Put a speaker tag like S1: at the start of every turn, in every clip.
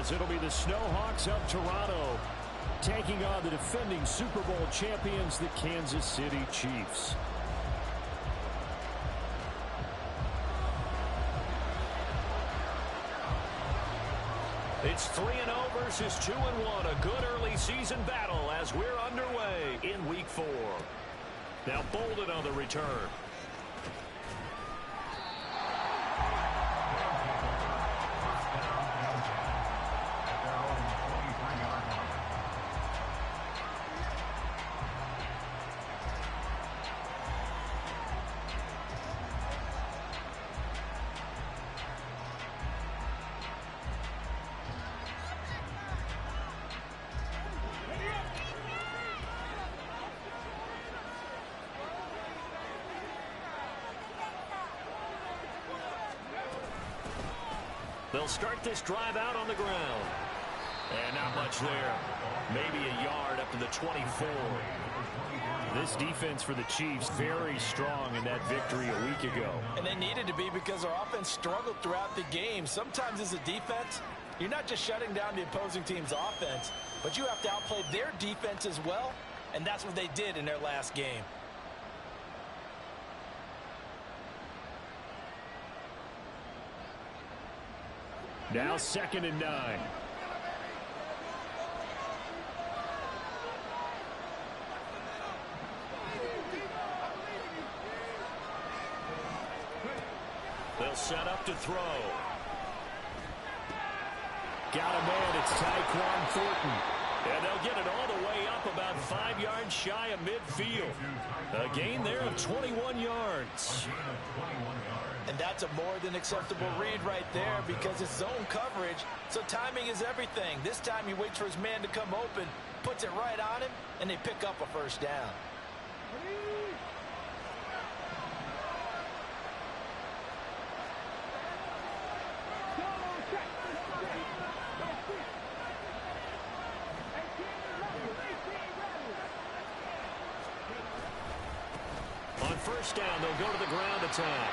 S1: as it'll be the Snowhawks of Toronto taking on the defending Super Bowl champions, the Kansas City Chiefs. It's 3-0 versus 2-1. A good early season battle as we're underway in Week 4. Now Bolden on the return. They'll start this drive out on the ground. And not much there. Maybe a yard up to the 24. This defense for the Chiefs very strong in that victory a week ago.
S2: And they needed to be because their offense struggled throughout the game. Sometimes as a defense, you're not just shutting down the opposing team's offense, but you have to outplay their defense as well. And that's what they did in their last game.
S1: Now 2nd and 9. They'll set up to throw. Got a man, it's Tyquan Thornton. And they'll get it all the way up about 5 yards shy of midfield. A gain there of 21 yards.
S2: And that's a more than acceptable read right there because it's zone coverage, so timing is everything. This time he waits for his man to come open, puts it right on him, and they pick up a first down.
S1: On first down, they'll go to the ground attack.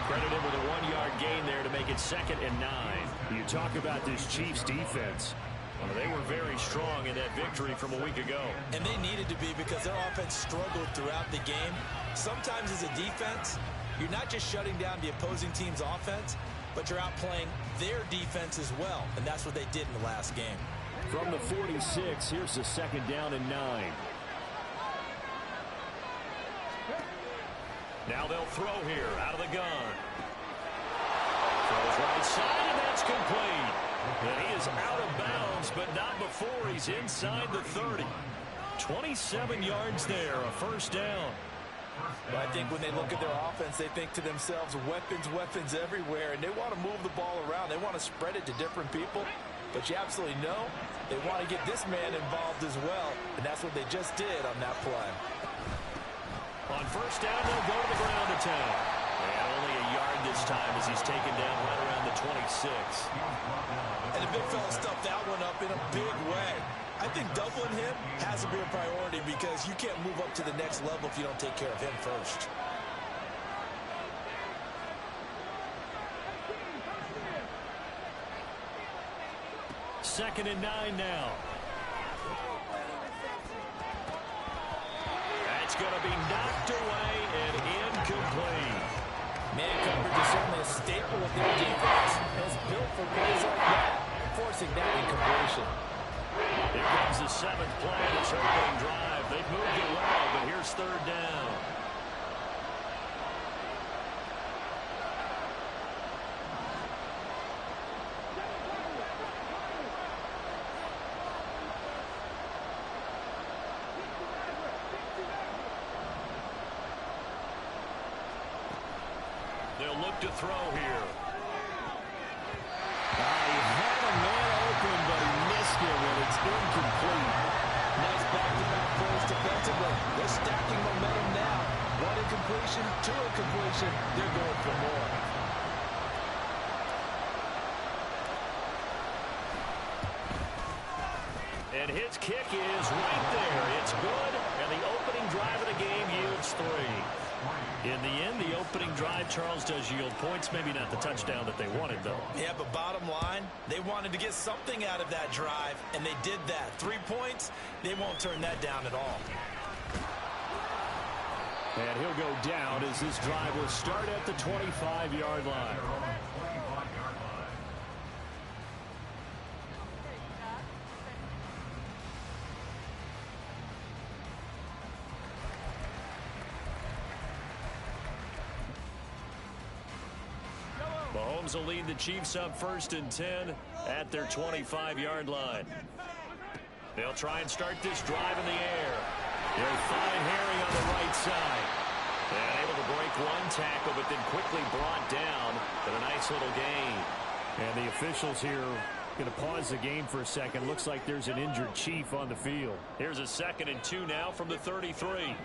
S1: Credited with a 1-yard gain there to make it 2nd and 9. You talk about this Chiefs defense. Well, they were very strong in that victory from a week ago.
S2: And they needed to be because their offense struggled throughout the game. Sometimes as a defense, you're not just shutting down the opposing team's offense, but you're outplaying their defense as well. And that's what they did in the last game.
S1: From the 46, here's the 2nd down and 9. Now they'll throw here out of the gun. Throws right side, and that's complete. And he is out of bounds, but not before he's inside the 30. 27 yards there, a first down.
S2: But I think when they look at their offense, they think to themselves, weapons, weapons everywhere, and they want to move the ball around. They want to spread it to different people. But you absolutely know they want to get this man involved as well, and that's what they just did on that play.
S1: On first down, they'll go to the ground attack. And only a yard this time as he's taken down right around the 26.
S2: And the big fella stuffed that one up in a big way. I think doubling him has to be a priority because you can't move up to the next level if you don't take care of him first.
S1: Second and 9 now. That's going to be knocked away and incomplete.
S2: Man coverage is certainly a staple of their defense, and it's built for plays like that, forcing that incompletion.
S1: Here comes the 7th play of this opening drive. They've moved it well, but here's 3rd down. They'll look to throw here. He had a man open, but he missed him, and it's incomplete.
S2: Nice back-to-back plays defensively. They're stacking momentum now. One incompletion, two incompletion. They're going for more.
S1: And his kick is right there. It's good, and the opening drive of the game yields 3. In the end, the opening drive, Charles, does yield points. Maybe not the touchdown that they wanted, though.
S2: Yeah, but bottom line, they wanted to get something out of that drive, and they did that. 3 points, they won't turn that down at all.
S1: And he'll go down as this drive will start at the 25-yard line. Mahomes will lead the Chiefs up 1st and 10 at their 25-yard line. They'll try and start this drive in the air. They'll find Harry on the right side. And able to break one tackle, but then quickly brought down. But a nice little gain. And the officials here going to pause the game for a second. Looks like there's an injured Chief on the field. Here's a 2nd and 2 now from the 33.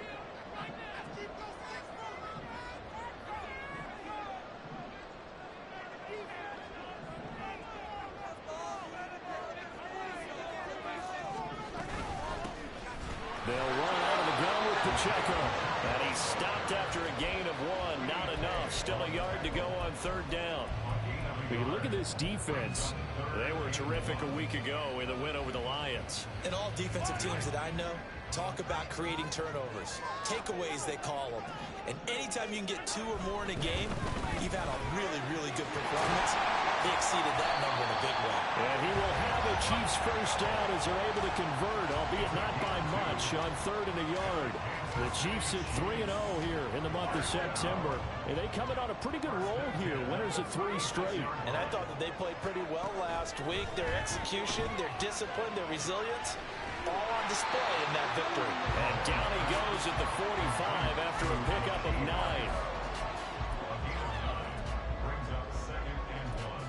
S1: They'll run out of the gun with Pacheco. And he's stopped after a gain of 1. Not enough. Still a yard to go on 3rd down. When you look at this defense, they were terrific a week ago in the win over the Lions.
S2: And all defensive teams that I know talk about creating turnovers. Takeaways, they call them. And anytime you can get 2 or more in a game, you've had a really, really good performance. They exceeded that number in a big way.
S1: And he will have a Chiefs 1st down as they're able to convert, albeit not by much, on 3rd and a yard. The Chiefs at 3-0 here in the month of September. And they coming on a pretty good roll here. Winners of 3 straight.
S2: And I thought that they played pretty well last week. Their execution, their discipline, their resilience, all on display in that victory.
S1: And down he goes at the 45 after a pickup of 9.
S3: Brings up 2nd and 1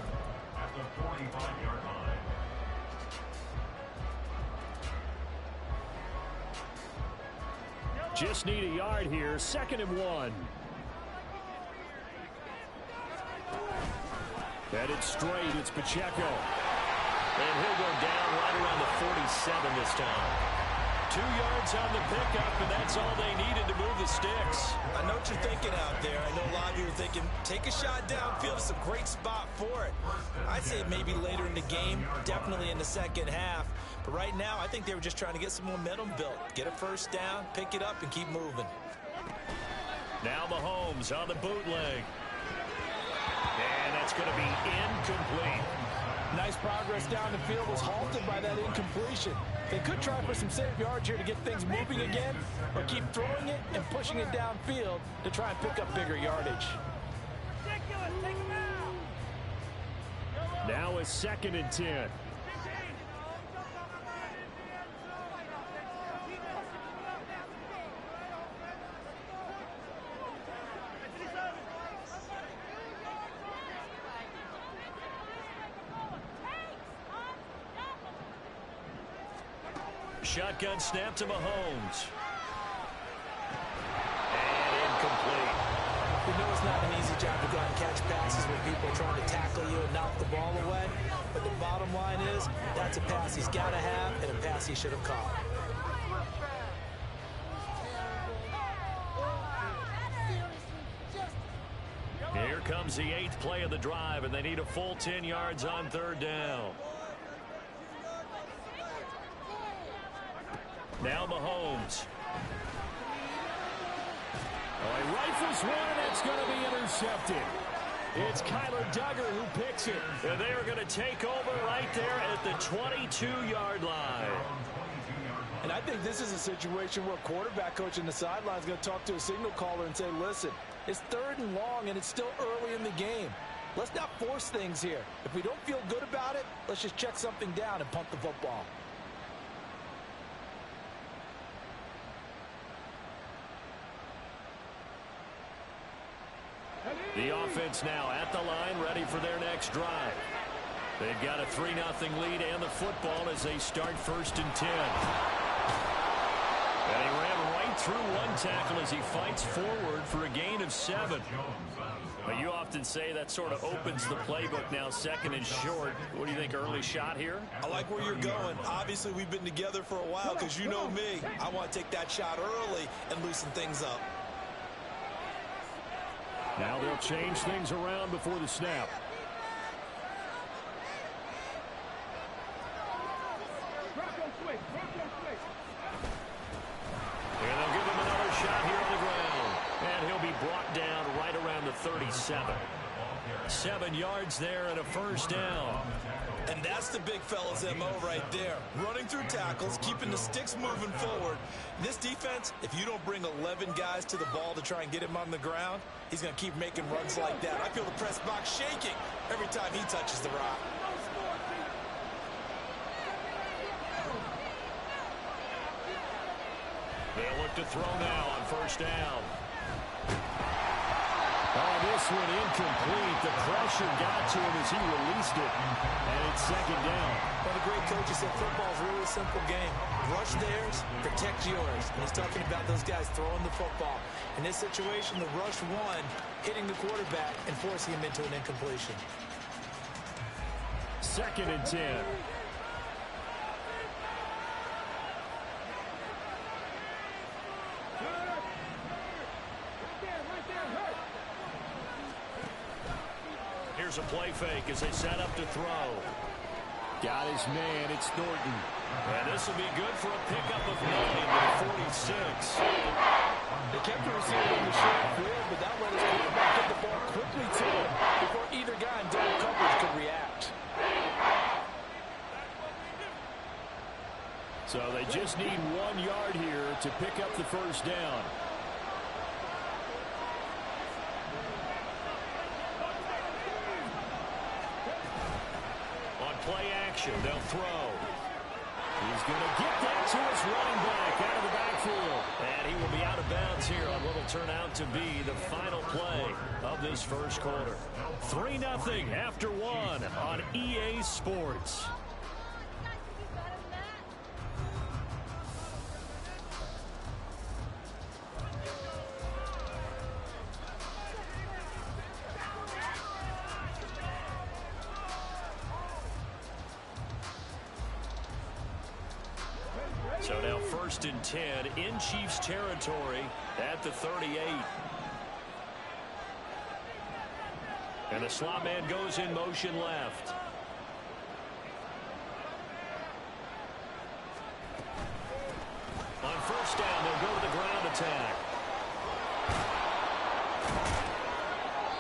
S3: at the 45-yard line.
S1: Just need a yard here. 2nd and 1. Headed straight. It's Pacheco. And he'll go down right around the 47 this time. 2 yards on the pickup, and that's all they needed to move the sticks.
S2: I know what you're thinking out there. I know a lot of you are thinking, take a shot downfield. It's a great spot for it. I'd say maybe later in the game, definitely in the 2nd half. But right now, I think they were just trying to get some momentum built. Get a 1st down, pick it up, and keep moving.
S1: Now Mahomes on the bootleg. And that's going to be incomplete.
S2: Nice progress down the field was halted by that incompletion. They could try for some safe yards here to get things moving again, or keep throwing it and pushing it downfield to try and pick up bigger yardage.
S1: Now a 2nd and 10. Shotgun snap to Mahomes. And incomplete.
S2: We know it's not an easy job to go out and catch passes when people are trying to tackle you and knock the ball away. But the bottom line is, that's a pass he's got to have and a pass he should have caught.
S1: Here comes the 8th play of the drive, and they need a full 10 yards on 3rd down. Now Mahomes. Oh, he rifles one, and it's going to be intercepted. It's Kyler Duggar who picks it. And they are going to take over right there at the 22-yard line.
S2: And I think this is a situation where a quarterback coach in the sideline is going to talk to a signal caller and say, listen, it's 3rd and long, and it's still early in the game. Let's not force things here. If we don't feel good about it, let's just check something down and punt the football.
S1: The offense now at the line, ready for their next drive. They've got a 3-0 lead and the football as they start 1st and 10. And he ran right through one tackle as he fights forward for a gain of 7. Well, you often say that sort of opens the playbook now, 2nd and short. What do you think, early shot here?
S2: I like where you're going. Obviously, we've been together for a while because you know me. I want to take that shot early and loosen things up.
S1: Now they'll change things around before the snap. And they'll give him another shot here on the ground. And he'll be brought down right around the 37. 7 yards there and a first down.
S2: And that's the big fella's MO right there. Running through tackles, keeping the sticks moving forward. This defense, if you don't bring 11 guys to the ball to try and get him on the ground, he's going to keep making runs like that. I feel the press box shaking every time he touches the rock.
S1: They'll look to throw now on first down. Oh, this one incomplete. The pressure got to him as he released it. And it's second down.
S2: One of the great coaches said football is really a simple game. Rush theirs, protect yours. And he's talking about those guys throwing the football. In this situation, the rush one, hitting the quarterback and forcing him into an incompletion.
S1: 2nd and 10. Here's a play fake as they set up to throw. Got his man. It's Thornton. And this will be good for a pickup of 9 to the 46.
S2: They kept the receiver in the short field, but that let his quarterback get the ball quickly to him before either guy in double coverage could react.
S1: So they just need 1 yard here to pick up the first down. Play action. They'll throw. He's going to get that to his running back out of the backfield. And he will be out of bounds here on what will turn out to be the final play of this first quarter. 3-0 after 1 on EA Sports. So now 1st and 10 in Chiefs territory at the 38. And the slot man goes in motion left. On first down, they'll go to the ground attack.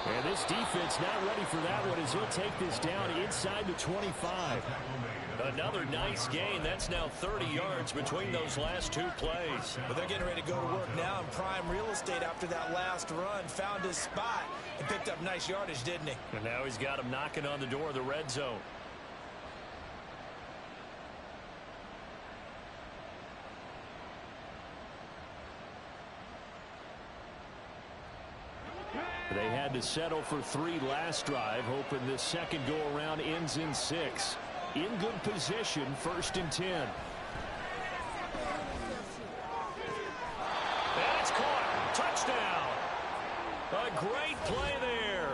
S1: And this defense not ready for that one as he'll take this down inside the 25. Another nice gain. That's now 30 yards between those last 2 plays.
S2: But they're getting ready to go to work now in prime real estate after that last run. Found his spot and picked up nice yardage, didn't he?
S1: And now he's got him knocking on the door of the red zone. They had to settle for 3 last drive, hoping this second go-around ends in 6. In good position, 1st and 10. And it's caught. Touchdown. A great play there.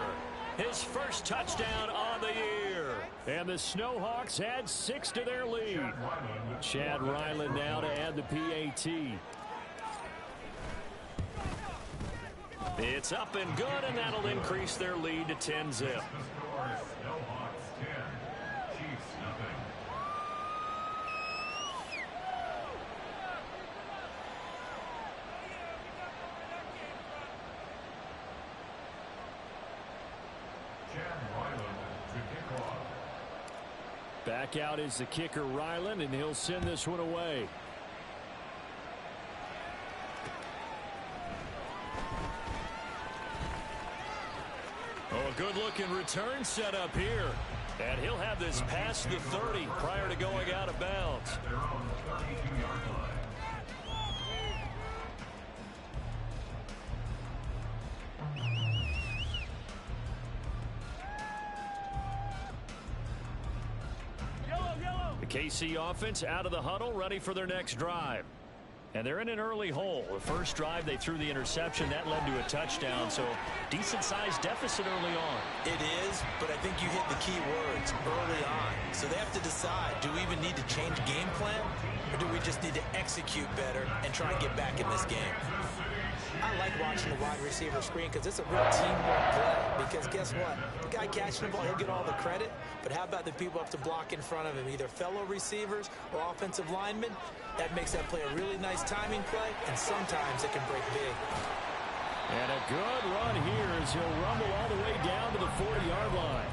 S1: His first touchdown on the year. And the Snowhawks add 6 to their lead. Chad Ryland now to add the PAT. It's up and good, and that'll increase their lead to 10-zip. Back out is the kicker, Ryland, and he'll send this one away. Oh, a good-looking return set up here. And he'll have this past the 30 prior to going out of bounds. The KC offense out of the huddle, ready for their next drive. And they're in an early hole. The first drive, they threw the interception. That led to a touchdown, so decent-sized deficit early on.
S2: It is, but I think you hit the key words, early on. So they have to decide, do we even need to change game plan, or do we just need to execute better and try and get back in this game? I like watching the wide receiver screen because it's a real teamwork play. Because guess what? The guy catching the ball, he'll get all the credit. But how about the people up to block in front of him, either fellow receivers or offensive linemen? That makes that play a really nice timing play, and sometimes it can break big.
S1: And a good run here as he'll rumble all the way down to the 40-yard line.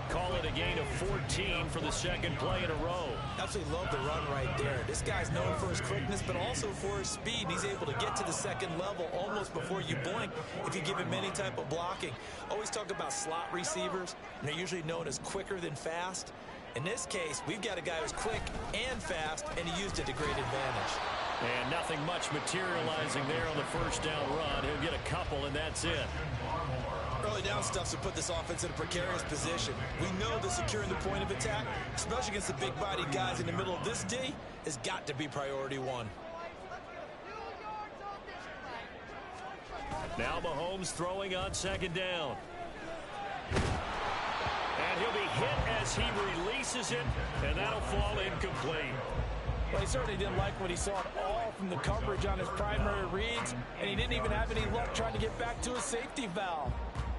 S1: Call it a gain of 14 for the second play in a row.
S2: Absolutely love the run right there. This guy's known for his quickness, but also for his speed. And he's able to get to the second level almost before you blink if you give him any type of blocking. Always talk about slot receivers, and they're usually known as quicker than fast. In this case, we've got a guy who's quick and fast, and he used it to great advantage.
S1: And nothing much materializing there on the first down run. He'll get a couple, and that's it.
S2: Early down stuff to put this offense in a precarious position. We know that securing the point of attack, especially against the big-bodied guys in the middle of this D, has got to be priority one.
S1: Now Mahomes throwing on second down. And he'll be hit as he releases it, and that'll fall incomplete.
S2: Well, he certainly didn't like what he saw at all from the coverage on his primary reads, and he didn't even have any luck trying to get back to his safety valve.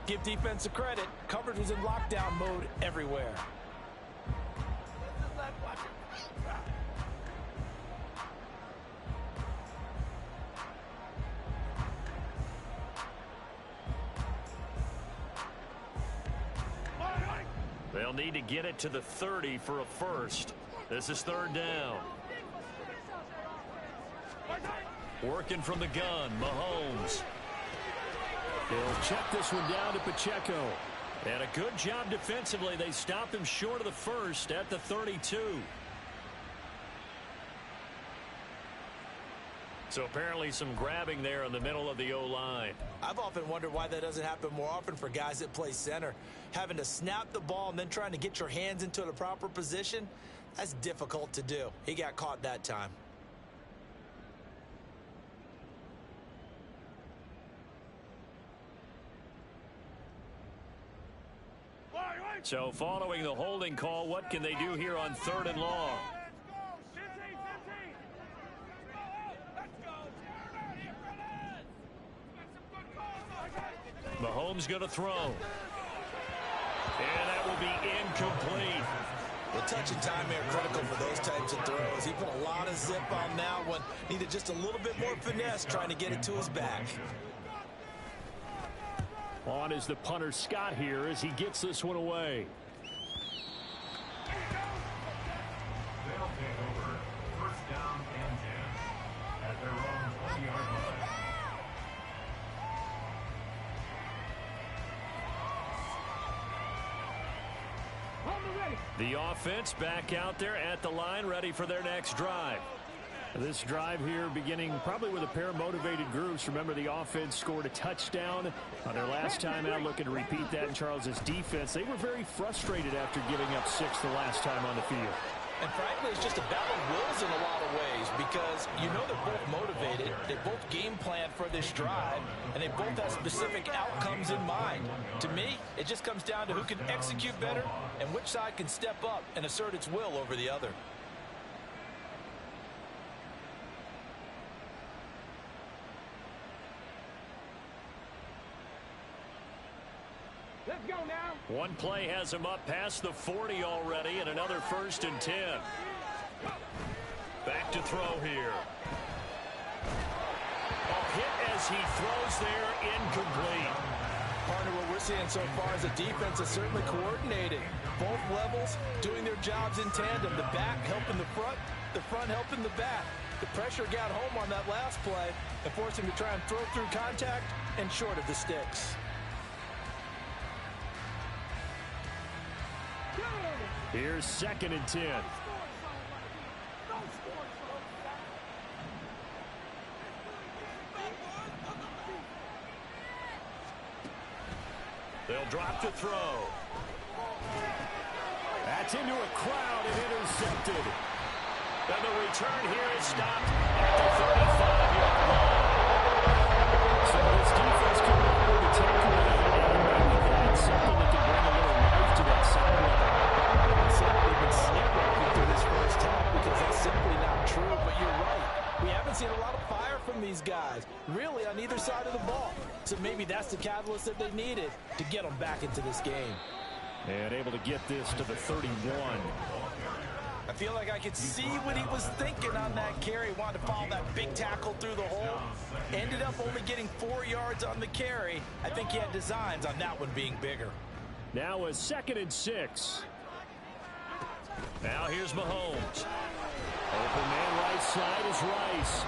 S2: Give defense a credit. Coverage was in lockdown mode everywhere.
S1: They'll need to get it to the 30 for a first. This is third down. Working from the gun, Mahomes. He'll check this one down to Pacheco. And a good job defensively. They stopped him short of the first at the 32. So apparently some grabbing there in the middle of the O-line.
S2: I've often wondered why that doesn't happen more often for guys that play center. Having to snap the ball and then trying to get your hands into the proper position, that's difficult to do. He got caught that time.
S1: So following the holding call, what can they do here on third and long? Mahomes going to throw. And that will be incomplete.
S2: The touch and time here critical for those types of throws. He put a lot of zip on that one. Needed just a little bit more finesse trying to get it to his back.
S1: On is the punter Scott here as he gets this one away.
S3: They'll take over. First down and 10 at their own 20-yard line.
S1: The offense back out there at the line, ready for their next drive. This drive here beginning probably with a pair of motivated groups. Remember, the offense scored a touchdown on their last time out. Looking to repeat that in Charles's defense. They were very frustrated after giving up 6 the last time on the field.
S2: And frankly, it's just a battle of wills in a lot of ways because you know they're both motivated. They both game plan for this drive, and they both have specific outcomes in mind. To me, it just comes down to who can execute better and which side can step up and assert its will over the other.
S4: Let's go now.
S1: One play has him up past the 40 already, and another 1st and 10. Back to throw here. A hit as he throws there, incomplete.
S2: Partner, what we're seeing so far is the defense is certainly coordinated. Both levels doing their jobs in tandem. The back helping the front helping the back. The pressure got home on that last play and forced him to try and throw through contact and short of the sticks.
S1: Here's 2nd and 10. They'll drop to throw. That's into a crowd and intercepted. And the return here is stopped at the 35-yard line. So this defense can afford to take away and that's something that can bring a little life to that sideline.
S2: They've been sleepwalking through this first half because that's simply not true, but you're right. We haven't seen a lot of fire from these guys, really on either side of the ball. So maybe that's the catalyst that they needed to get them back into this game.
S1: And able to get this to the 31.
S2: I feel like I could see what he was thinking on that carry. Wanted to follow that big tackle through the hole. Ended up only getting 4 yards on the carry. I think he had designs on that one being bigger.
S1: Now a 2nd and 6. Now here's Mahomes. Open man right side is Rice.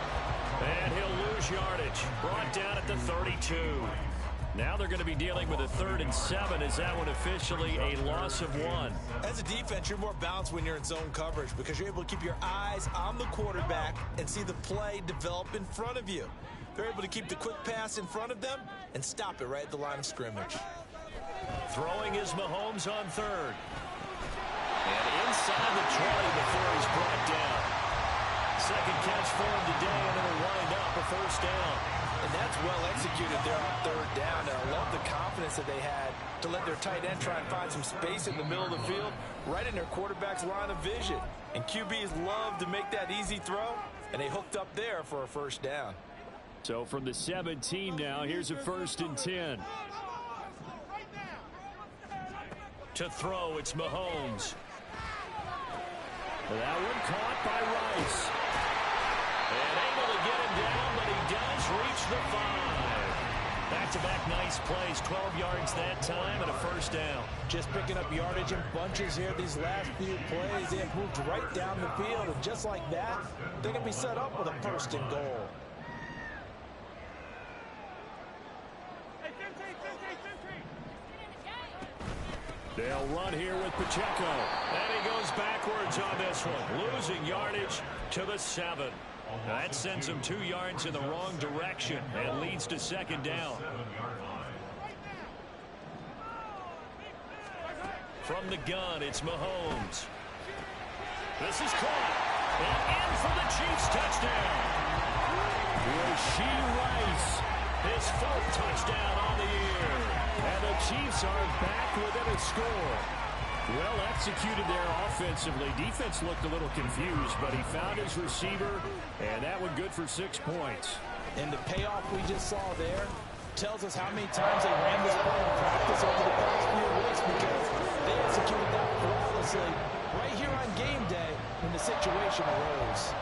S1: And he'll lose yardage. Brought down at the 32. Now they're going to be dealing with a 3rd and 7. Is that one officially a loss of 1?
S2: As a defense, you're more balanced when you're in zone coverage because you're able to keep your eyes on the quarterback and see the play develop in front of you. They're able to keep the quick pass in front of them and stop it right at the line of scrimmage.
S1: Throwing is Mahomes on 3rd. And inside the 20 before he's brought down. 2nd catch for him today, and it'll wind up a 1st down.
S2: And that's well executed there on 3rd down. And I love the confidence that they had to let their tight end try and find some space in the middle of the field, right in their quarterback's line of vision. And QBs love to make that easy throw, and they hooked up there for a 1st down.
S1: So from the 17 now, here's a 1st and 10. To throw, it's Mahomes. That one caught by Rice. And able to get him down, but he does reach the 5. Back-to-back nice plays, 12 yards that time and a 1st down.
S2: Just picking up yardage in bunches here these last few plays. They have moved right down the field, and just like that, they're going to be set up with a 1st and goal.
S1: They'll run here with Pacheco. And he goes backwards on this one, losing yardage to the 7. That sends him 2 yards in the wrong direction and leads to 2nd down. From the gun, it's Mahomes. This is caught. And in for the Chiefs touchdown. Rashee Rice, his 4th touchdown on the year. And the Chiefs are back within a score. Well executed there offensively. Defense looked a little confused, but he found his receiver, and that one good for 6 points.
S2: And the payoff we just saw there tells us how many times they ran this play in practice over the past few weeks because they executed that flawlessly right here on game day when the situation arose.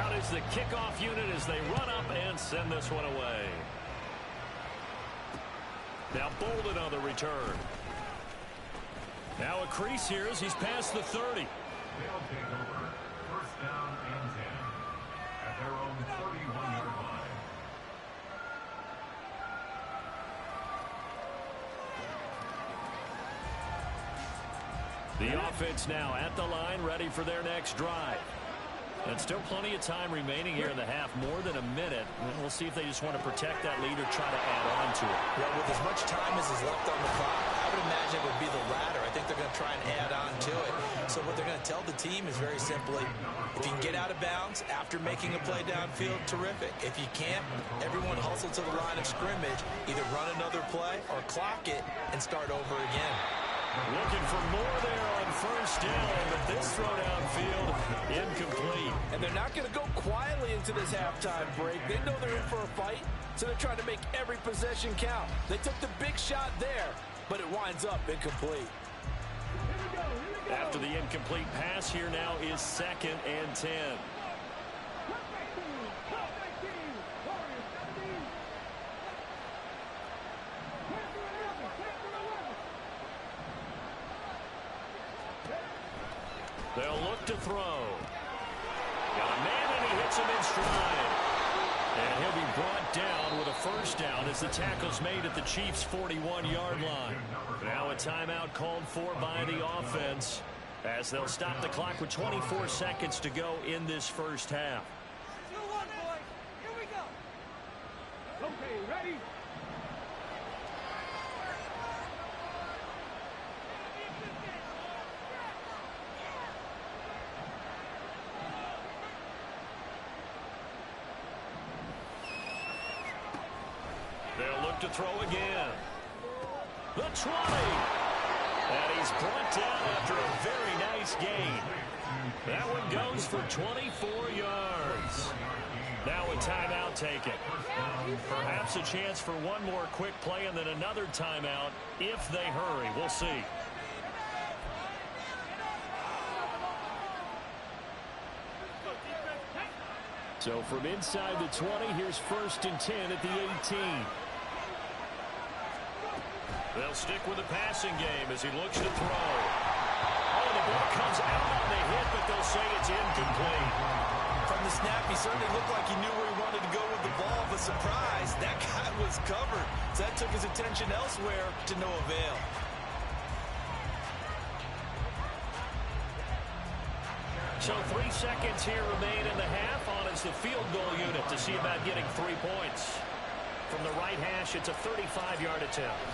S1: Out is the kickoff unit as they run up and send this one away. Now Bolden on the return. Now a crease here as he's past the 30.
S3: They'll take over 1st down and 10 at their own 31-yard line.
S1: The offense now at the line, ready for their next drive. And still plenty of time remaining here in the half, more than a minute. We'll see if they just want to protect that lead or try to add on to it.
S2: Well, with as much time as is left on the clock, I would imagine it would be the latter. I think they're going to try and add on to it. So what they're going to tell the team is very simply, if you can get out of bounds after making a play downfield, terrific. If you can't, everyone hustle to the line of scrimmage, either run another play or clock it and start over again.
S1: Looking for more there on 1st down, but this throw downfield incomplete.
S2: And they're not going to go quietly into this halftime break. They know they're in for a fight, so they're trying to make every possession count. They took the big shot there, but it winds up incomplete.
S1: After the incomplete pass, here now is 2nd and 10. They'll look to throw. Got a man, and he hits him in stride. And he'll be brought down with a 1st down as the tackle's made at the Chiefs' 41-yard line. Now a timeout called for by the offense as they'll stop the clock with 24 seconds to go in this 1st half.
S4: 2-1, boys. Here we go. Okay, ready?
S1: They'll look to throw again. The 20. And he's brought down after a very nice gain. That one goes for 24 yards. Now a timeout taken. Perhaps a chance for one more quick play and then another timeout if they hurry. We'll see. So from inside the 20, here's 1st and 10 at the 18. They'll stick with the passing game as he looks to throw. Oh, the ball comes out on the hit, but they'll say it's incomplete.
S2: From the snap, he certainly looked like he knew where he wanted to go with the ball, but surprise, that guy was covered. So that took his attention elsewhere to no avail.
S1: So 3 seconds here remain in the half. On is the field goal unit to see about getting 3 points. From the right hash, it's a 35-yard attempt.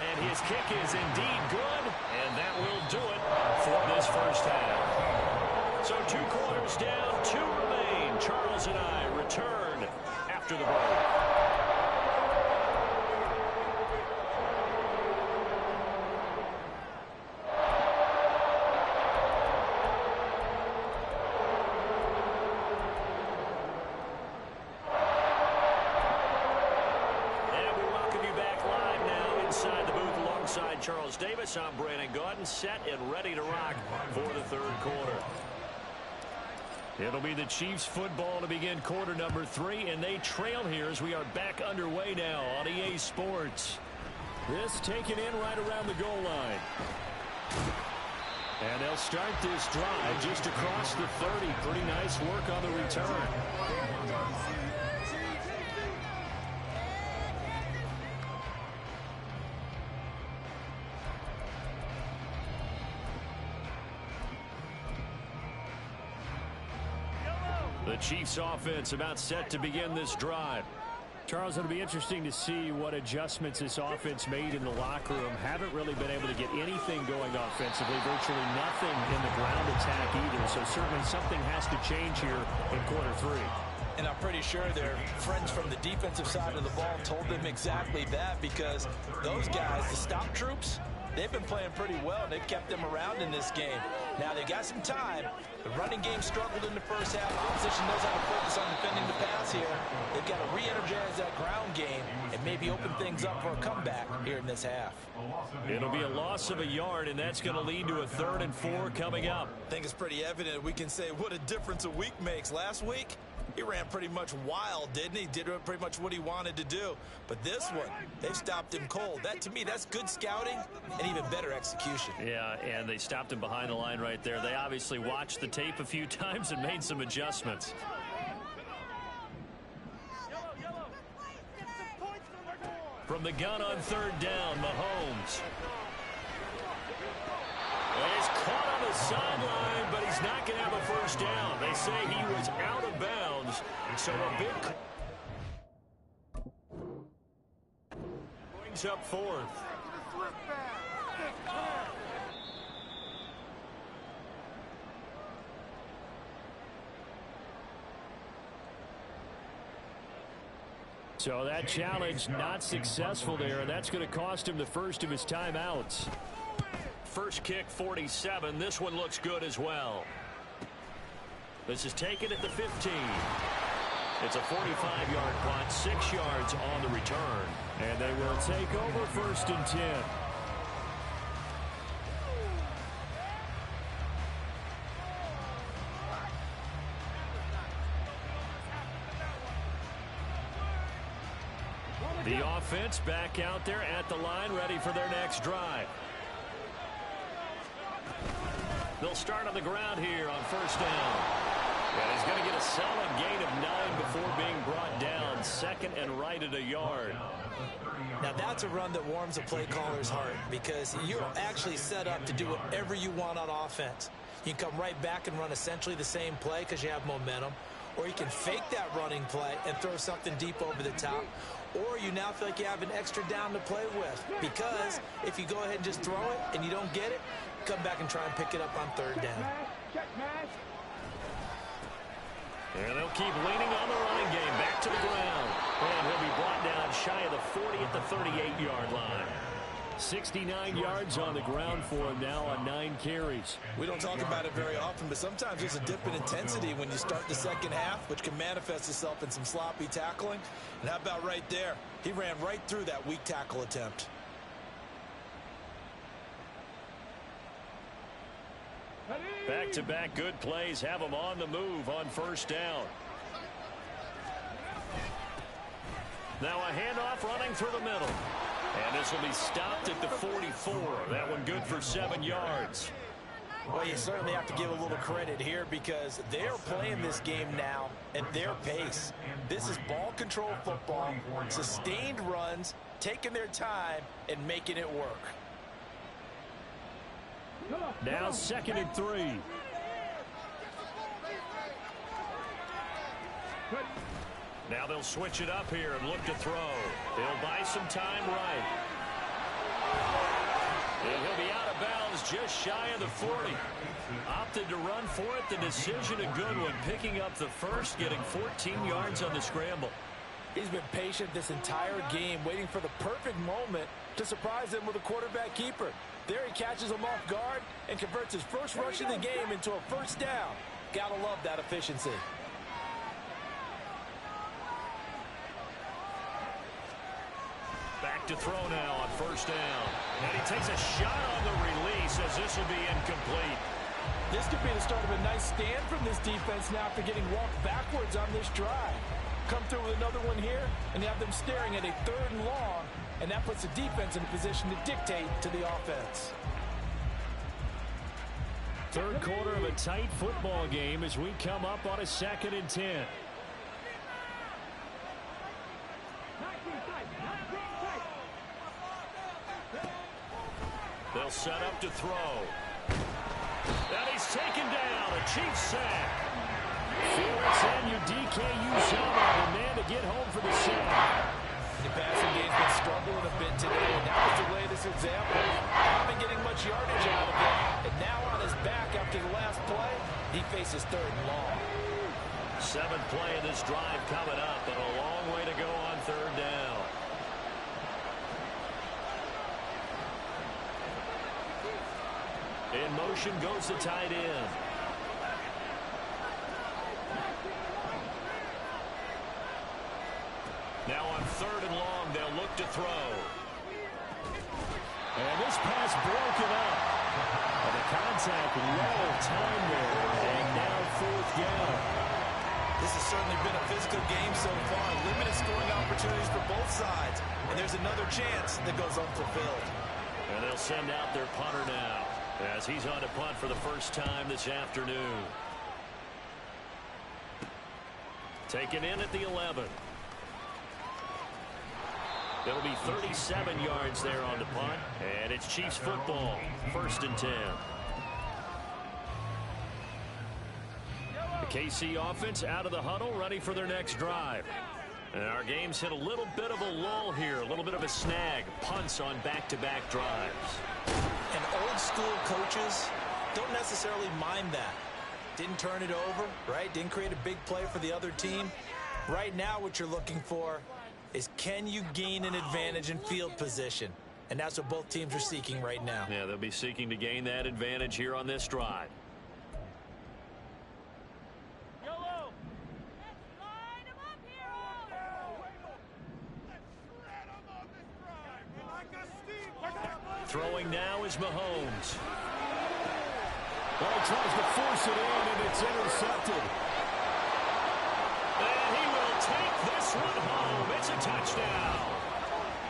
S1: And his kick is indeed good, and that will do it for this first half. So 2 quarters down, 2 remain. Charles and I return after the break. Charles Davis, I'm Brandon Gaudin, set and ready to rock for the 3rd quarter. It'll be the Chiefs football to begin quarter number 3, and they trail here as we are back underway now on EA Sports. This taken in right around the goal line. And they'll start this drive just across the 30. Pretty nice work on the return. The Chiefs offense about set to begin this drive. Charles, it'll be interesting to see what adjustments this offense made in the locker room. Haven't really been able to get anything going offensively. Virtually nothing in the ground attack either. So certainly something has to change here in quarter 3.
S2: And I'm pretty sure their friends from the defensive side of the ball told them exactly that, because those guys, the stop troops, they've been playing pretty well, and they've kept them around in this game. Now, they got some time. The running game struggled in the first half. The opposition knows how to focus on defending the pass here. They've got to re-energize that ground game and maybe open things up for a comeback here in this half.
S1: It'll be a loss of a yard, and that's going to lead to a 3rd and 4 coming up.
S2: I think it's pretty evident we can say what a difference a week makes. Last week, he ran pretty much wild, didn't he? Did pretty much what he wanted to do. But this one, they've stopped him cold. That, to me, that's good scouting and even better execution.
S1: Yeah, and they stopped him behind the line right there. They obviously watched the tape a few times and made some adjustments. From the gun on 3rd down, Mahomes. He's caught on the sideline, but he's not going to have a first down. They say he was out of bounds, so a big brings up 4th. So that challenge not successful there, and that's going to cost him the first of his timeouts. First kick, 47. This one looks good as well. This is taken at the 15. It's a 45-yard punt, 6 yards on the return. And they will take over 1st and 10. The offense back out there at the line, ready for their next drive. They'll start on the ground here on 1st down. And he's going to get a solid gain of 9 before being brought down. 2nd and right at a yard.
S2: Now that's a run that warms a play caller's heart, because you're actually set up to do whatever you want on offense. You can come right back and run essentially the same play because you have momentum, or you can fake that running play and throw something deep over the top, or you now feel like you have an extra down to play with, because if you go ahead and just throw it and you don't get it, come back and try and pick it up on 3rd down.
S1: And they'll keep leaning on the running game. Back to the ground. And he'll be brought down shy of the 40 at the 38-yard line. 69 yards on the ground for him now on 9 carries.
S2: We don't talk about it very often, but sometimes there's a dip in intensity when you start the second half, which can manifest itself in some sloppy tackling. And how about right there? He ran right through that weak tackle attempt.
S1: Back-to-back good plays have him on the move on first down. Now a handoff running through the middle. And this will be stopped at the 44. That one good for 7 yards.
S2: Well, you certainly have to give a little credit here because they're playing this game now at their pace. This is ball control football, sustained runs, taking their time, and making it work.
S1: Now 2nd and 3. Now they'll switch it up here and look to throw. They'll buy some time right. And he'll be out of bounds just shy of the 40. Opted to run for it. The decision a good one. Picking up the first, getting 14 yards on the scramble.
S2: He's been patient this entire game, waiting for the perfect moment to surprise them with a quarterback keeper. There he catches him off guard and converts his first rush of the game into a first down. Gotta love that efficiency.
S1: Back to throw now on first down. And he takes a shot on the release as this will be incomplete.
S2: This could be the start of a nice stand from this defense now after getting walked backwards on this drive. Come through with another one here, and you have them staring at a 3rd and long, and that puts the defense in a position to dictate to the offense.
S1: Third quarter of a tight football game as we come up on a 2nd and 10. They'll set up to throw. And he's taken down. A Chiefs sack. Felix and your DKU zone on the man to get home for the sack.
S2: The passing game's been struggling a bit today, and that was the latest example. Not been getting much yardage out of it, and now on his back after the last play, he faces 3rd and long.
S1: 7th play of this drive coming up, but a long way to go on 3rd down. In motion goes the tight end. Now on 3rd and long, they'll look to throw. And this pass broken up. And the contact well timed there. And now 4th down.
S2: This has certainly been a physical game so far. Limited scoring opportunities for both sides. And there's another chance that goes unfulfilled.
S1: And they'll send out their punter now as he's on to punt for the first time this afternoon. Taken in at the 11. It'll be 37 yards there on the punt. And it's Chiefs football. 1st and 10. The KC offense out of the huddle, ready for their next drive. And our game's hit a little bit of a lull here, a little bit of a snag. Punts on back-to-back drives.
S2: And old school coaches don't necessarily mind that. Didn't turn it over, right? Didn't create a big play for the other team. Right now what you're looking for is can you gain an advantage in field position? And that's what both teams are seeking right now.
S1: Yeah, they'll be seeking to gain that advantage here on this drive. Throwing now is Mahomes. Well, he tries to force it in, and it's intercepted. And he will take this one home. It's a touchdown.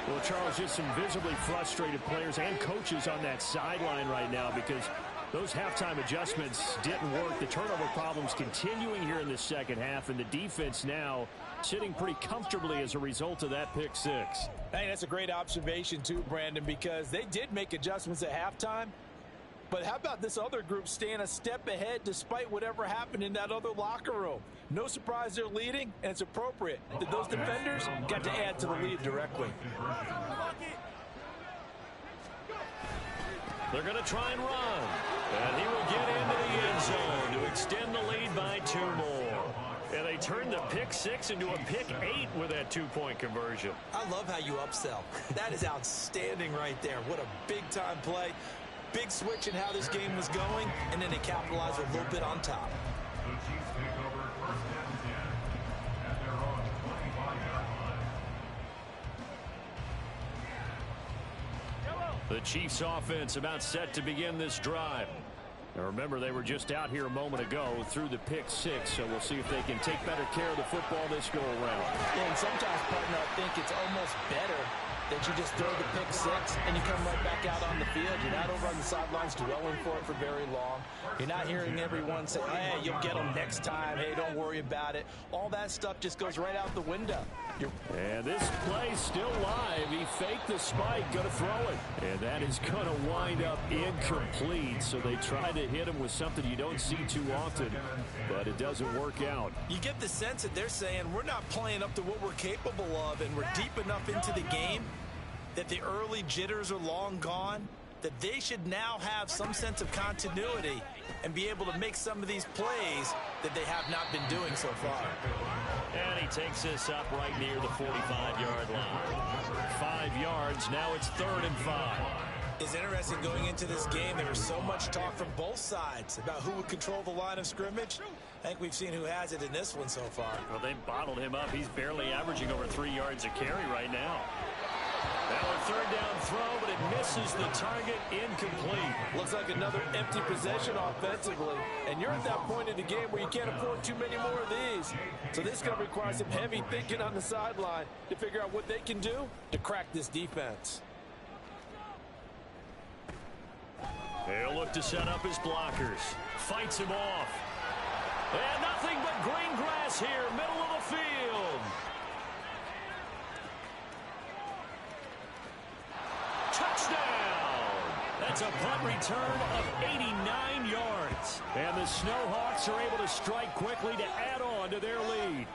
S1: Well, Charles, just some visibly frustrated players and coaches on that sideline right now because those halftime adjustments didn't work. The turnover problems continuing here in the second half, and the defense now sitting pretty comfortably as a result of that pick six.
S2: I think that's a great observation too, Brandon, because they did make adjustments at halftime. But how about this other group staying a step ahead despite whatever happened in that other locker room? No surprise they're leading, and it's appropriate that those defenders got to add to the lead directly.
S1: They're going to try and run. And he will get into the end zone to extend the lead by 2 more. And they turned the pick 6 into a pick 8 with that 2-point conversion.
S2: I love how you upsell. That is outstanding right there. What a big-time play. Big switch in how this game was going, and then they capitalized a little bit on top.
S3: The Chiefs take over first and 10 at their own 25-yard line.
S1: The Chiefs offense about set to begin this drive. Now remember, they were just out here a moment ago through the pick 6, so we'll see if they can take better care of the football this go around.
S2: Yeah, and sometimes, partner, I think it's almost better that you just throw the pick 6 and you come right back out on the field. You're not over on the sidelines dwelling for it for very long. You're not hearing everyone say, hey, you'll get them next time. Hey, don't worry about it. All that stuff just goes right out the window.
S1: And this play's still live. He faked the spike, going to throw it. And that is going to wind up incomplete. So they try to hit him with something you don't see too often, but it doesn't work out.
S2: You get the sense that they're saying we're not playing up to what we're capable of, and we're deep enough into the game that the early jitters are long gone, that they should now have some sense of continuity and be able to make some of these plays that they have not been doing so far.
S1: And he takes this up right near the 45-yard line. 5 yards, now it's 3rd and 5.
S2: It's interesting going into this game. There was so much talk from both sides about who would control the line of scrimmage. I think we've seen who has it in this one so far.
S1: Well, they bottled him up. He's barely averaging over 3 yards a carry right now. Now a 3rd down throw, but it misses the target, incomplete.
S2: Looks like another empty possession offensively. And you're at that point in the game where you can't afford too many more of these. So this is going to require some heavy thinking on the sideline to figure out what they can do to crack this defense.
S1: He'll look to set up his blockers. Fights him off. And nothing but green grass here, middle of the field. Touchdown! That's a punt return of 89 yards. And the Snowhawks are able to strike quickly to add on to their lead.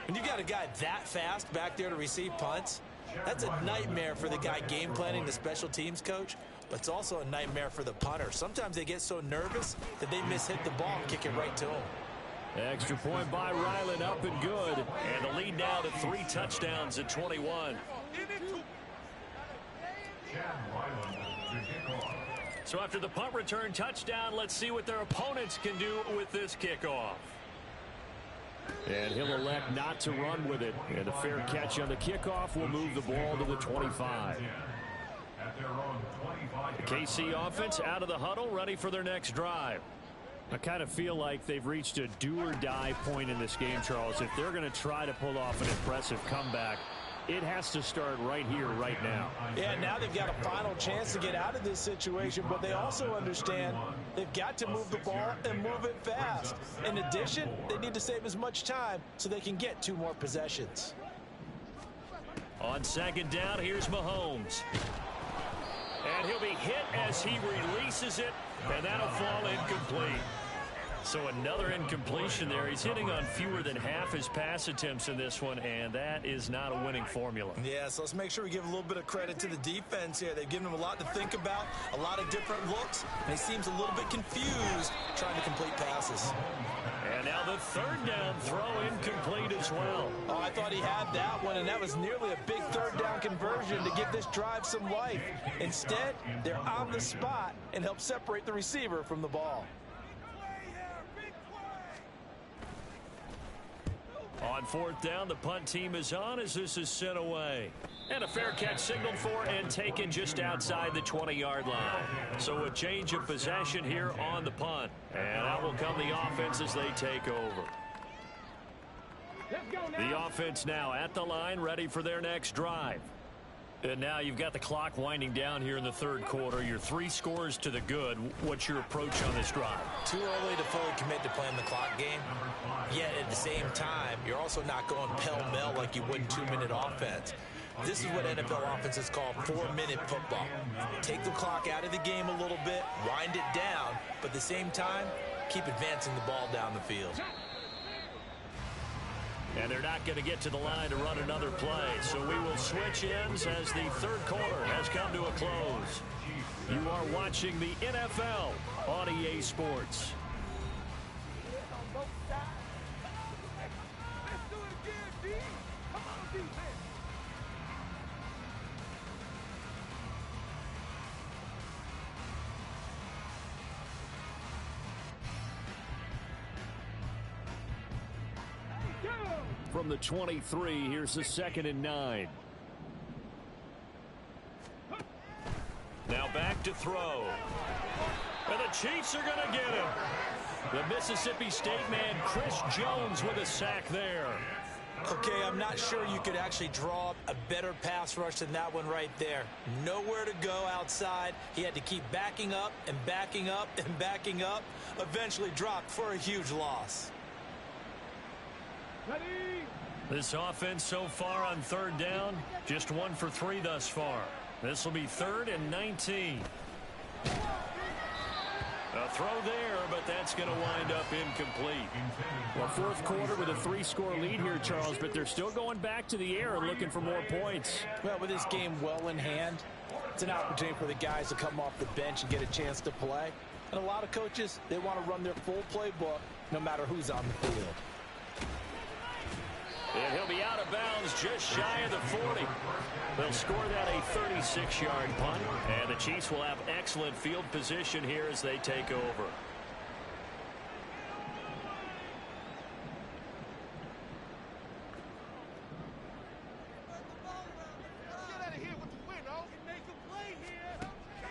S2: When you got a guy that fast back there to receive punts, that's a nightmare for the guy game planning, the special teams coach, but it's also a nightmare for the punter. Sometimes they get so nervous that they mishit the ball and kick it right to him.
S1: Extra point by Ryland, up and good. And the lead now to 3 touchdowns at 21. So after the punt return touchdown, let's see what their opponents can do with this kickoff. And he'll elect not to run with it. And a fair catch on the kickoff will move the ball to the 25. The KC offense out of the huddle, ready for their next drive. I kind of feel like they've reached a do-or-die point in this game, Charles. If they're going to try to pull off an impressive comeback, it has to start right here, right now.
S2: Yeah, now they've got a final chance to get out of this situation, but they also understand they've got to move the ball and move it fast. In addition, they need to save as much time so they can get 2 more possessions.
S1: On 2nd down, here's Mahomes. And he'll be hit as he releases it, and that'll fall incomplete. So another incompletion there. He's hitting on fewer than half his pass attempts in this one, and that is not a winning formula.
S2: Yeah, so let's make sure we give a little bit of credit to the defense here. They've given him a lot to think about, a lot of different looks, and he seems a little bit confused trying to complete passes.
S1: And now the 3rd down throw incomplete as well.
S2: Oh, I thought he had that one, and that was nearly a big 3rd down conversion to give this drive some life. Instead, they're on the spot and help separate the receiver from the ball.
S1: On 4th down, the punt team is on as this is sent away. And a fair catch signaled for and taken just outside the 20-yard line. So a change of possession here on the punt. And out will come the offense as they take over. The offense now at the line, ready for their next drive. And now you've got the clock winding down here in the 3rd quarter. You're 3 scores to the good. What's your approach on this drive?
S2: Too early to fully commit to playing the clock game. Yet at the same time, you're also not going pell-mell like you would in 2-minute offense. This is what NFL offenses call 4-minute football. Take the clock out of the game a little bit, wind it down, but at the same time, keep advancing the ball down the field.
S1: And they're not going to get to the line to run another play. So we will switch ends as the 3rd quarter has come to a close. You are watching the NFL on EA Sports. from the 23. Here's the 2nd and 9. Now back to throw. And the Chiefs are going to get him. The Mississippi State man, Chris Jones, with a sack there.
S2: Okay, I'm not sure you could actually draw up a better pass rush than that one right there. Nowhere to go outside. He had to keep backing up and backing up and backing up. Eventually dropped for a huge loss.
S4: Ready?
S1: This offense so far on 3rd down, just 1 for 3 thus far. This will be 3rd and 19. A throw there, but that's going to wind up incomplete. Well, 4th quarter with a 3-score lead here, Charles, but they're still going back to the air and looking for more points.
S2: Well, with this game well in hand, it's an opportunity for the guys to come off the bench and get a chance to play. And a lot of coaches, they want to run their full playbook no matter who's on the field.
S1: And he'll be out of bounds just shy of the 40. They'll score that a 36-yard punt. And the Chiefs will have excellent field position here as they take over.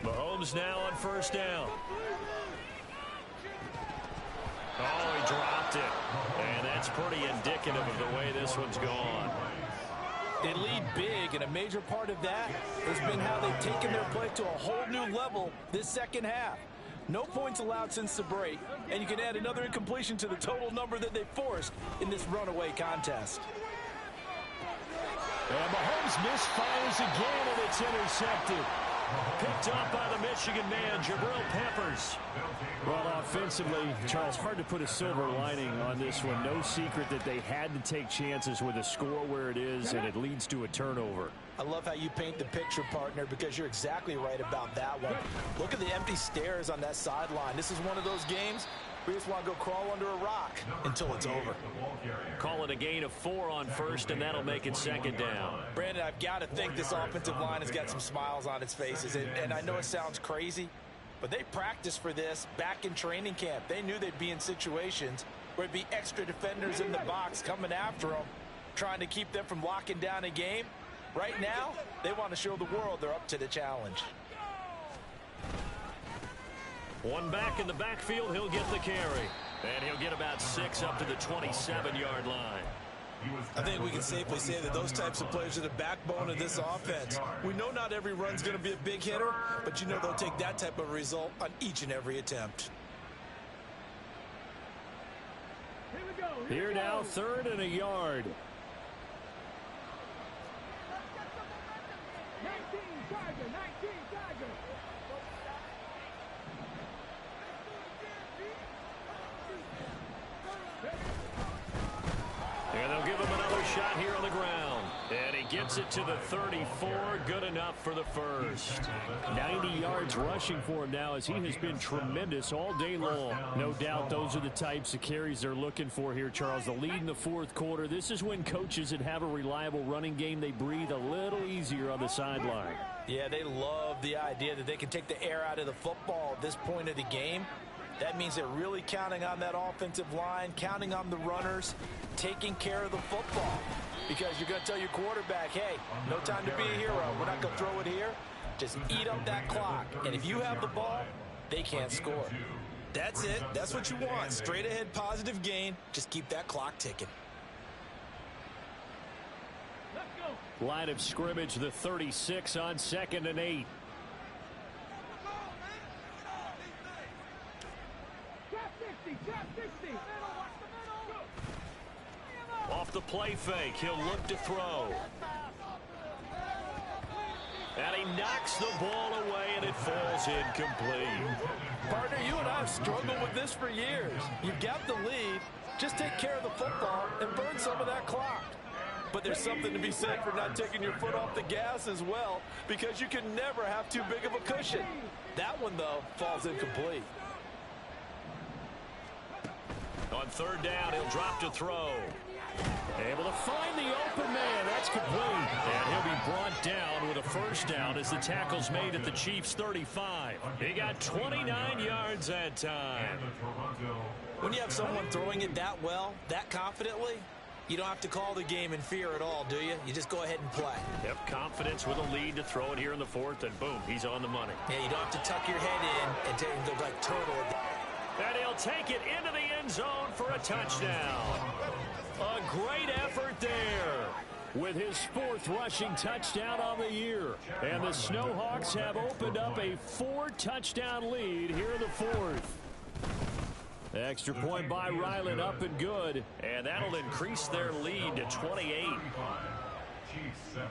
S1: Mahomes now on 1st down. Oh, he dropped it. And that's pretty indicative of the way this one's gone.
S2: They lead big, and a major part of that has been how they've taken their play to a whole new level this 2nd half. No points allowed since the break, and you can add another incompletion to the total number that they forced in this runaway contest.
S1: And Mahomes misfires again, and it's intercepted. Picked up by the Michigan man, Jabril Peppers. Well, offensively, Charles, hard to put a silver lining on this one. No secret that they had to take chances with a score where it is, and it leads to a turnover.
S2: I love how you paint the picture, partner, because you're exactly right about that one. Look at the empty stairs on that sideline. This is one of those games where you just want to go crawl under a rock until it's over.
S1: Call it a gain of 4 on 1st, and that'll make it 2nd down.
S2: Brandon, I've got to think this offensive line has got some smiles on its faces. And I know it sounds crazy, but they practiced for this back in training camp. They knew they'd be in situations where it'd be extra defenders in the box coming after them, trying to keep them from locking down a game. Right now, they want to show the world they're up to the challenge.
S1: One back in the backfield, he'll get the carry. And he'll get about 6 up to the 27-yard line.
S2: I think we can safely say that those types of players are the backbone of this offense. We know not every run's going to be a big hitter, but you know they'll take that type of result on each and every attempt.
S1: Here now, 3rd and a yard.
S4: 19 Tiger.
S1: And they'll give him another shot here on the ground. And he gets it to the 34. Good enough for the first. 90 yards rushing for him now as he has been tremendous all day long. No doubt those are the types of carries they're looking for here, Charles. The lead in the 4th quarter. This is when coaches that have a reliable running game, they breathe a little easier on the sideline.
S2: Yeah, they love the idea that they can take the air out of the football at this point of the game. That means they're really counting on that offensive line, counting on the runners, taking care of the football. Because you're going to tell your quarterback, hey, no time to be a hero. We're not going to throw it here. Just eat up that clock. And if you have the ball, they can't score. That's it. That's what you want. Straight ahead positive gain. Just keep that clock ticking.
S1: Line of scrimmage, the 36 on 2nd and 8. Off the play fake, he'll look to throw. And he knocks the ball away, and it falls incomplete.
S2: Partner, you and I have struggled with this for years. You've got the lead. Just take care of the football and burn some of that clock. But there's something to be said for not taking your foot off the gas as well, because you can never have too big of a cushion. That one, though, falls incomplete.
S1: On 3rd down, he'll drop to throw. Able to find the open man. That's complete. And he'll be brought down with a 1st down as the tackle's made at the Chiefs' 35. He got 29 yards that time.
S2: When you have someone throwing it that well, that confidently, You don't have to call the game in fear at all, do you? You just go ahead and play.
S1: Yep, confidence with a lead to throw it here in the fourth, and boom, he's on the money.
S2: Yeah, you don't have to tuck your head in and take the like turtle.
S1: And he'll take it into the end zone for a touchdown. A great effort there with his fourth rushing touchdown on the year. And the Snowhawks have opened up a 4-touchdown lead here in the fourth. Extra point by Ryland, up and good. And that'll increase their lead to 28.
S3: Chiefs 7.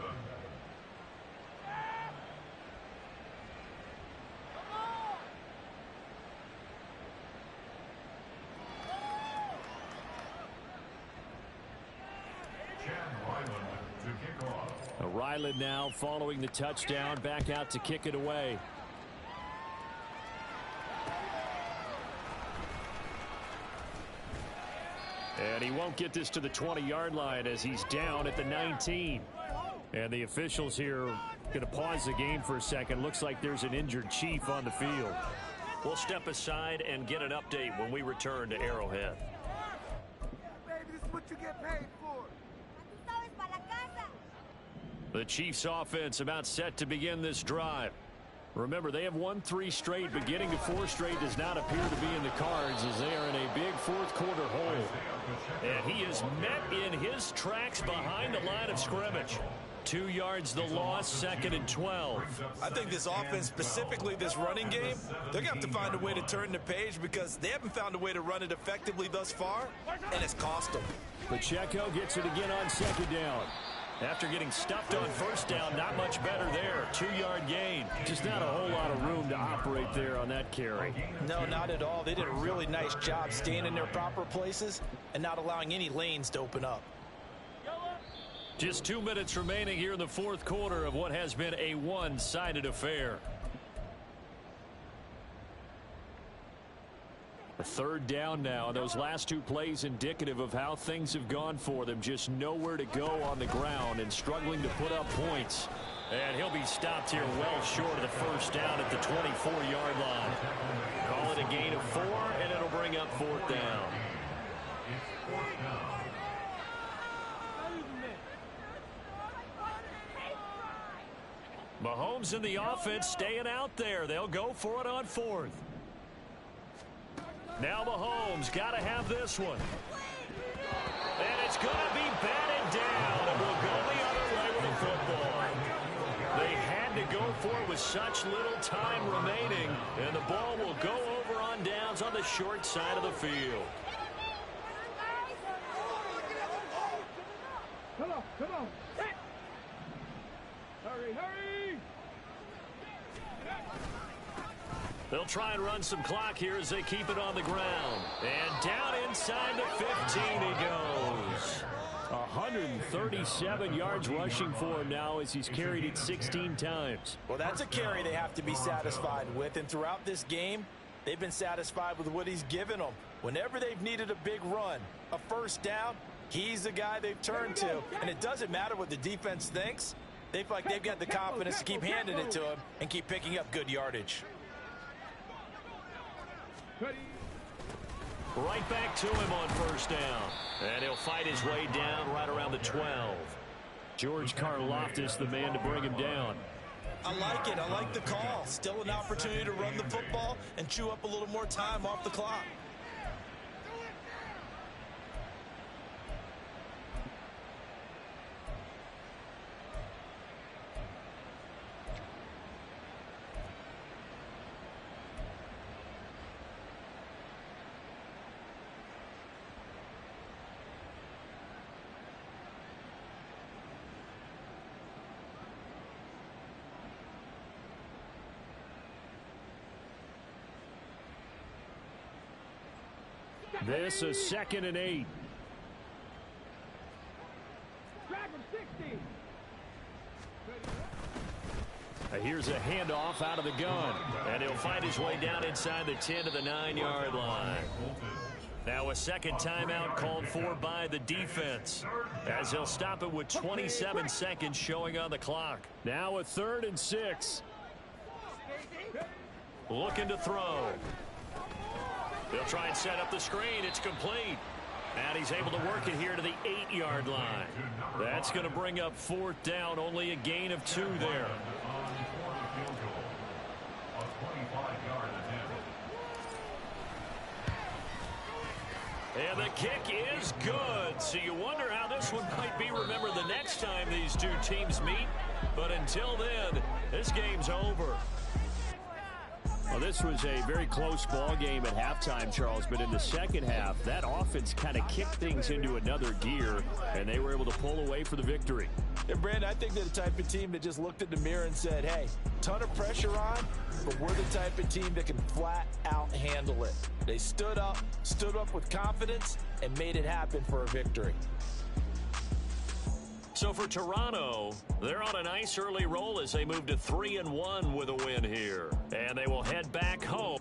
S1: Ryland now following the touchdown, back out to kick it away. And he won't get this to the 20-yard line as he's down at the 19. And the officials here going to pause the game for a second. Looks like there's an injured Chief on the field. We'll step aside and get an update when we return to Arrowhead.
S4: Baby, this is what you get paid for.
S1: The Chiefs offense about set to begin this drive. Remember, they have won 3 straight, but getting to 4 straight does not appear to be in the cards as they are in a big fourth quarter hole. And he is met in his tracks behind the line of scrimmage. 2 yards the loss, 2nd and 12.
S2: I think this offense, specifically this running game, they're going to have to find a way to turn the page because they haven't found a way to run it effectively thus far, and it's cost them.
S1: Pacheco gets it again on 2nd down. After getting stuffed on 1st down, not much better there. 2-yard gain. Just not a whole lot of room to operate there on that carry.
S2: No, not at all. They did a really nice job staying in their proper places and not allowing any lanes to open up.
S1: Just 2 minutes remaining here in the fourth quarter of what has been a one-sided affair. A 3rd down now. Those last 2 plays indicative of how things have gone for them. Just nowhere to go on the ground and struggling to put up points. And he'll be stopped here well short of the 1st down at the 24-yard line. Call it a gain of 4, and it'll bring up 4th down. Mahomes and the offense staying out there. They'll go for it on 4th. Now Mahomes got to have this one. And it's going to be batted down. And we'll go the other way with the football. They had to go for it with such little time remaining. And the ball will go over on downs on the short side of the field.
S4: Come on, come on. Hurry, hurry.
S1: They'll try and run some clock here as they keep it on the ground. And down inside the 15 he goes. 137 yards rushing for him now as he's carried it 16 times.
S2: Well, that's a carry they have to be satisfied with. And throughout this game, they've been satisfied with what he's given them. Whenever they've needed a big run, a 1st down, he's the guy they've turned to. And it doesn't matter what the defense thinks. They feel like they've got the confidence to keep handing it to him and keep picking up good yardage.
S1: Right back to him on 1st down. And he'll fight his way down right around the 12. George Karlaftis, the man to bring him down.
S2: I like it. I like the call. Still an opportunity to run the football and chew up a little more time off the clock.
S1: This is 2nd and 8.
S4: Drag him 60.
S1: Here's a handoff out of the gun. And he'll fight his way down inside the 10 to the 9-yard line. Now a 2nd timeout called for by the defense as he'll stop it with 27 seconds showing on the clock. Now a 3rd and 6. Looking to throw. They'll try and set up the screen. It's complete. And he's able to work it here to the 8-yard line. That's going to bring up 4th down, only a gain of 2 there. And the kick is good. So you wonder how this one might be remembered the next time these two teams meet. But until then, this game's over. Well, this was a very close ball game at halftime, Charles, but in the second half, that offense kind of kicked things into another gear, and they were able to pull away for the victory.
S2: And, Brandon, I think they're the type of team that just looked in the mirror and said, hey, ton of pressure on, but we're the type of team that can flat out handle it. They stood up with confidence, and made it happen for a victory.
S1: So for Toronto, they're on a nice early roll as they move to 3-1 with a win here. And they will head back home.